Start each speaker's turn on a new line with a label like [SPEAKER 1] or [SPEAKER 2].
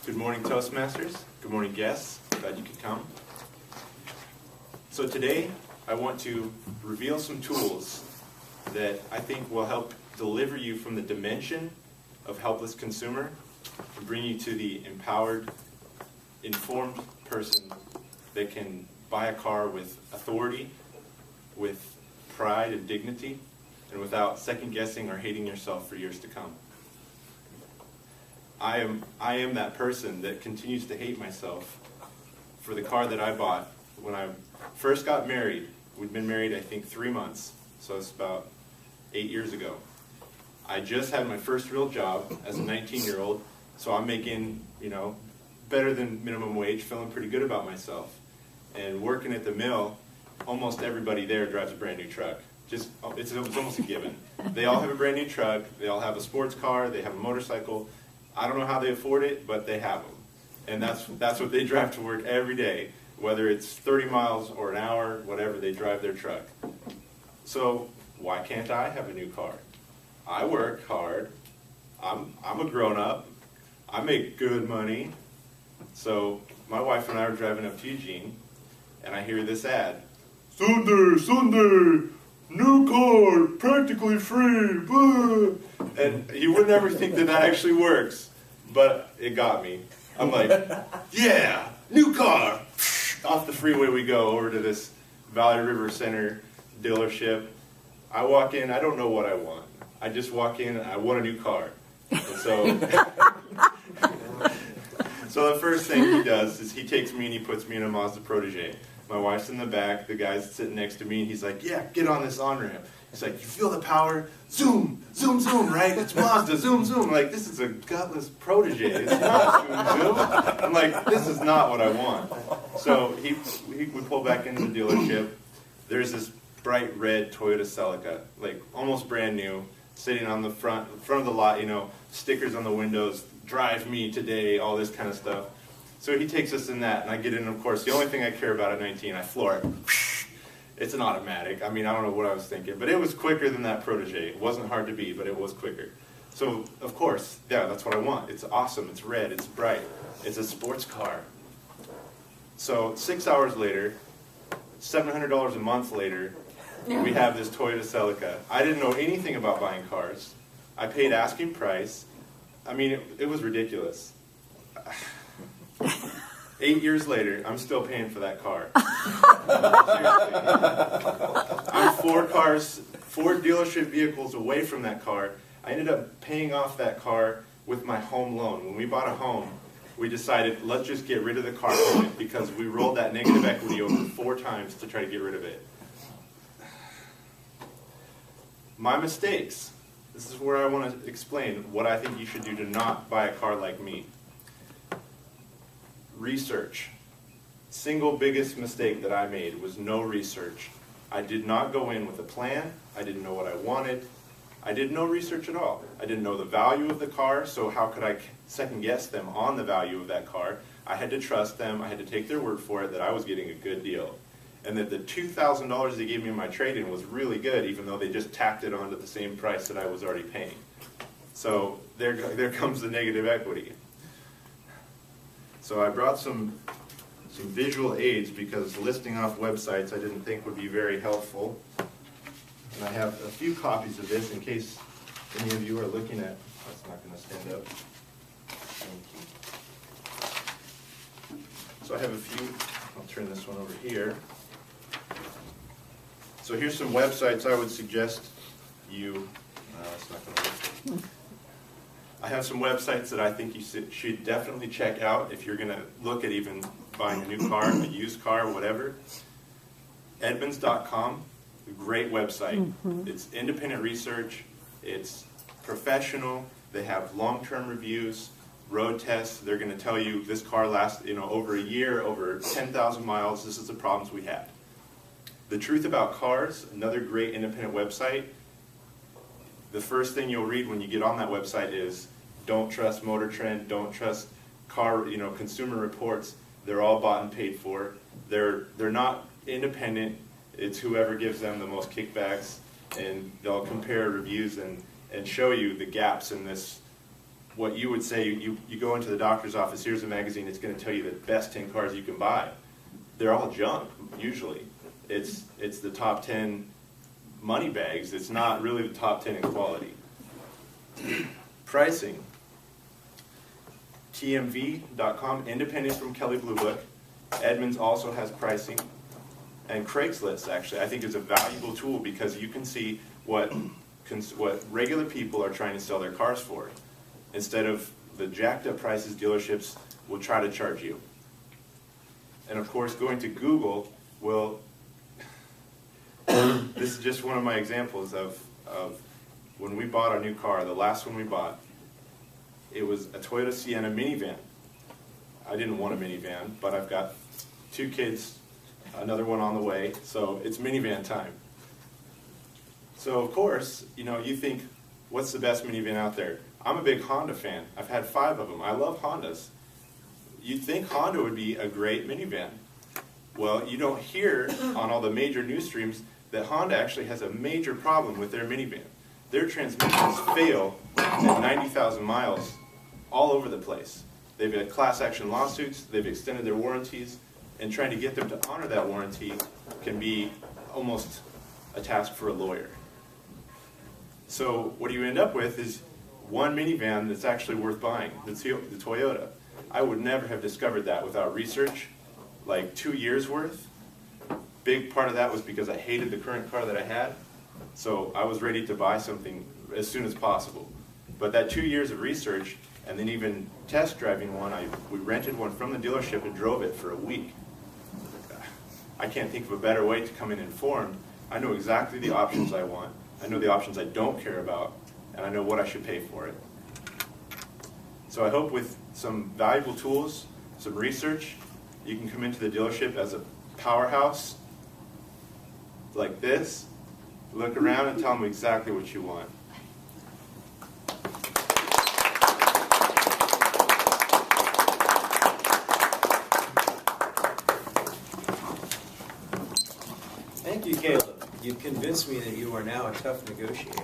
[SPEAKER 1] Good morning, Toastmasters. Good morning, guests. Glad you could come. So today, I want to reveal some tools that I think will help deliver you from the dimension of helpless consumer and bring you to the empowered, informed person that can buy a car with authority, with pride and dignity, and without second-guessing or hating yourself for years to come. I am that person that continues to hate myself for the car that I bought when I first got married. We'd been married, I think, 3 months, so it's about 8 years ago. I just had my first real job as a 19-year-old, so I'm making, better than minimum wage, feeling pretty good about myself. And working at the mill, almost everybody there drives a brand new truck. It's almost a given. They all have a brand new truck, they all have a sports car, they have a motorcycle. I don't know how they afford it, but they have them. And that's what they drive to work every day. Whether it's 30 miles or an hour, whatever, they drive their truck. So why can't I have a new car? I work hard. I'm a grown-up. I make good money. So my wife and I were driving up to Eugene, and I hear this ad. Sunday, new car, practically free, blah. And you would never think that actually works, but it got me. I'm like, yeah, new car. Off the freeway we go over to this Valley River Center dealership. I walk in, I don't know what I want. I just walk in, I want a new car. And so the first thing he does is he takes me and he puts me in a Mazda Protege. My wife's in the back, the guy's sitting next to me, and he's like, yeah, get on this on-ramp. He's like, you feel the power? Zoom, zoom, zoom, right? It's Mazda, zoom, zoom. I'm like, this is a gutless Protege. It's not zoom, zoom. I'm like, this is not what I want. So we pull back into the dealership. There's this bright red Toyota Celica, like almost brand new, sitting on the front of the lot, stickers on the windows, drive me today, all this kind of stuff. So he takes us in that, and I get in, of course, the only thing I care about at 19, I floor it. It's an automatic. I mean, I don't know what I was thinking, but it was quicker than that Protege. It wasn't hard to beat, but it was quicker. So, of course, yeah, that's what I want. It's awesome. It's red. It's bright. It's a sports car. So 6 hours later, $700 a month later, we have this Toyota Celica. I didn't know anything about buying cars. I paid asking price. I mean, it was ridiculous. 8 years later, I'm still paying for that car. Seriously. I'm 4 dealership vehicles away from that car. I ended up paying off that car with my home loan. When we bought a home, we decided, let's just get rid of the car payment because we rolled that negative equity over 4 times to try to get rid of it. My mistakes. This is where I want to explain what I think you should do to not buy a car like me. Research. Single biggest mistake that I made was no research. I did not go in with a plan. I didn't know what I wanted. I did no research at all. I didn't know the value of the car, so how could I second guess them on the value of that car? I had to trust them. I had to take their word for it that I was getting a good deal. And that the $2,000 they gave me in my trade-in was really good, even though they just tacked it onto the same price that I was already paying. So there comes the negative equity. So I brought some visual aids because listing off websites I didn't think would be very helpful. And I have a few copies of this in case any of you are looking at, that's not going to stand up. Thank you. So I have a few, I'll turn this one over here. So here's some websites I would suggest you, it's not going to work. I have some websites that I think you should definitely check out if you're going to look at even buying a new car, a used car, whatever. Edmunds.com, a great website. Mm-hmm. It's independent research. It's professional. They have long-term reviews, road tests. They're going to tell you this car lasts over a year, over 10,000 miles. This is the problems we had. The Truth About Cars, another great independent website. The first thing you'll read when you get on that website is don't trust Motor Trend, don't trust Consumer Reports. They're all bought and paid for. They're not independent. It's whoever gives them the most kickbacks, and they'll compare reviews and show you the gaps in this what you would say, you go into the doctor's office, here's a magazine, it's going to tell you the best 10 cars you can buy. They're all junk, usually. It's the top 10 money bags. It's not really the top 10 in quality. Pricing. TMV.com, independent from Kelley Blue Book. Edmunds also has pricing. And Craigslist, actually, I think is a valuable tool because you can see what regular people are trying to sell their cars for, instead of the jacked up prices dealerships will try to charge you. And of course, going to Google will, this is just one of my examples of when we bought our new car, the last one we bought, it was a Toyota Sienna minivan. I didn't want a minivan, but I've got 2 kids, another one on the way, so it's minivan time. So of course, you think, what's the best minivan out there? I'm a big Honda fan. I've had 5 of them. I love Hondas. You'd think Honda would be a great minivan. Well, you don't hear on all the major news streams that Honda actually has a major problem with their minivan. Their transmissions fail at 90,000 miles all over the place. They've had class action lawsuits, they've extended their warranties, and trying to get them to honor that warranty can be almost a task for a lawyer. So what you end up with is one minivan that's actually worth buying, the Toyota. I would never have discovered that without research, like 2 years worth. Big part of that was because I hated the current car that I had, so I was ready to buy something as soon as possible. But that 2 years of research, and then even test driving one, we rented one from the dealership and drove it for a week. I can't think of a better way to come in informed. I know exactly the options I want. I know the options I don't care about, and I know what I should pay for it. So I hope with some valuable tools, some research, you can come into the dealership as a powerhouse like this, look around and tell them exactly what you want.
[SPEAKER 2] Thank you, Caleb. You've convinced me that you are now a tough negotiator.